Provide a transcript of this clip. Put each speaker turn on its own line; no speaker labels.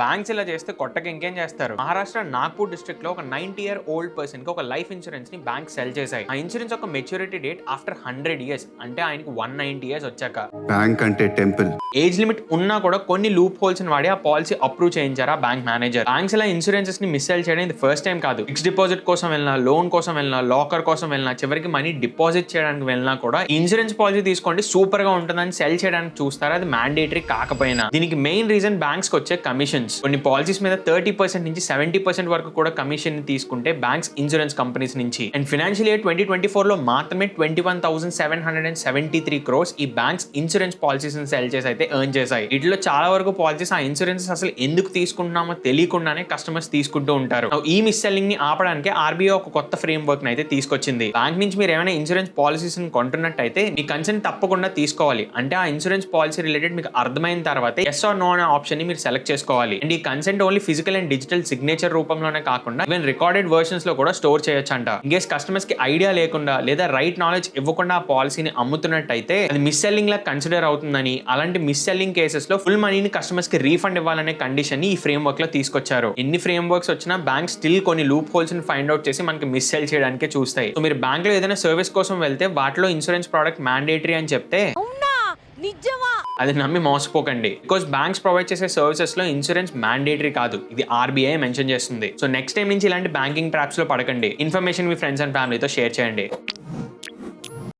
Banks ఇలా చేస్తే కొట్టక ఇంకేం చేస్తారు. మహారాష్ట్ర నాగ్పూర్ డిస్ట్రిక్ట్ లో ఒక 90-year-old పర్సన్ కి ఒక లైఫ్ ఇన్సూరెన్స్ ని బ్యాంక్ సెల్ చేశాయి. ఆ ఇన్సూరెన్స్ ఒక మెచ్యూరిటీ డేట్ ఆఫ్టర్ 100 years, అంటే ఆయనకి 190 years వచ్చాక.
బ్యాంక్ అంటే టెంపుల్.
ఏజ్ లిమిట్ ఉన్నా కూడా కొన్ని లూప్ హోల్స్ వాడి ఆ పాలసీ అప్రూవ్ చేయించారు ఆ బ్యాంక్ మేనేజర్. బ్యాంక్స్ ఇలా ఇన్సూరెన్సెస్ ని మిస్ చేయడం ఇది ఫస్ట్ టైం కాదు. ఫిక్స్ డిపాజిట్ కోసం వెళ్ళినా, లోన్ కోసం వెళ్ళినా, లాకర్ కోసం వెళ్ళినా, చివరికి మనీ డిపాజిట్ చేయడానికి వెళ్ళినా కూడా ఇన్సూరెన్స్ పాలసీ తీసుకోండి సూపర్ గా ఉంటుందని సెల్ చేయడానికి చూస్తారు. అది మ్యాండేటరీ కాకపోయినా. దీనికి మెయిన్ రీజన్ బ్యాంక్స్ వచ్చే కమిషన్స్. కొన్ని పాలసీస్ మీద 30% నుంచి 70% వరకు కూడా కమిషన్ తీసుకుంటే బ్యాంక్స్ ఇన్సూరెన్స్ కంపెనీస్ నుంచి. అండ్ ఫైనాన్షియల్ ఇయర్ 2024 లో మాత్రమే 21,773 crores ఈ బ్యాంక్స్ ఇన్సూరెన్స్ పాలసీస్ సెల్ చేసి అయితే ఎర్న్ చేశాయి. వీటిలో చాలా వరకు పాలసీస్ ఆ ఇన్సూరెన్సెస్ అసలు ఎందుకు తీసుకుంటున్నామో తెలియకుండానే కస్టమర్స్ తీసుకుంటూ ఉంటారు. ఈ మిస్ సెల్లింగ్ ని ఆపడానికి ఆర్బీఐ ఒక కొత్త ఫ్రేమ్ వర్క్ అయితే తీసుకొచ్చింది. బ్యాంక్ నుంచి మీరు ఏమైనా ఇన్సూరెన్స్ పాలసీస్ కొంటున్నట్టయితే మీ కన్సెంట్ తప్పకుండా తీసుకోవాలి. అంటే ఆ ఇన్సూరెన్స్ పాలసీ రిలేటెడ్ మీకు అర్థమైన తర్వాత ఎస్ ఆర్ నో అనే ఆప్షన్ ని మీరు సెలెక్ట్ చేసుకోవాలి. అండ్ ఈ consent only physical and digital signature రూపంలోనే కాకుండా ఈవెన్ రికార్డెడ్ వర్షన్స్ లో కూడా స్టోర్ చేయొచ్చు అంట. ఇన్కేస్ కస్టమర్స్ కి ఐడియా లేకుండా లేదా రైట్ నాలెడ్జ్ ఇవ్వకుండా ఆ పాలసీని అమ్ముతున్నట్టయితే అది మిస్ సెల్లింగ్ లా కన్సిడర్ అవుతుందని, అలాంటి మిస్ సెల్లింగ్ కేసెస్ లో ఫుల్ మనీని కస్టమర్స్ కి రీఫండ్ ఇవ్వాలనే కండిషన్ ని ఈ ఫ్రేమ్ వర్క్ లో తీసుకొచ్చారు. ఎన్ని ఫ్రేమ్ వర్క్స్ వచ్చినా బ్యాంక్ స్టిల్ కొన్ని లూప్ హోల్స్ ని ఫైండ్ అవుట్ చేసి మనకి మిస్ సెల్ చేయడానికి చూస్తాయి. సో మీరు బ్యాంక్ లో ఏదైనా సర్వీస్ కోసం వెళ్తే వాటిలో ఇన్సూరెన్స్ ప్రోడక్ట్ మ్యాండేటరీ అని చెప్తే అది నమ్మి మోసపోకండి. బికాస్ బ్యాంక్స్ ప్రొవైడ్ చేసే సర్వీసెస్ లో ఇన్సూరెన్స్ మ్యాండేటరీ కాదు, ఇది ఆర్బీఐ మెన్షన్ చేస్తుంది. సో నెక్స్ట్ టైం నుంచి ఇలాంటి బ్యాంకింగ్ ట్రాప్స్ లో పడకండి. ఇన్ఫర్మేషన్ మీ ఫ్రెండ్స్ అండ్ ఫ్యామిలీతో షేర్ చేయండి.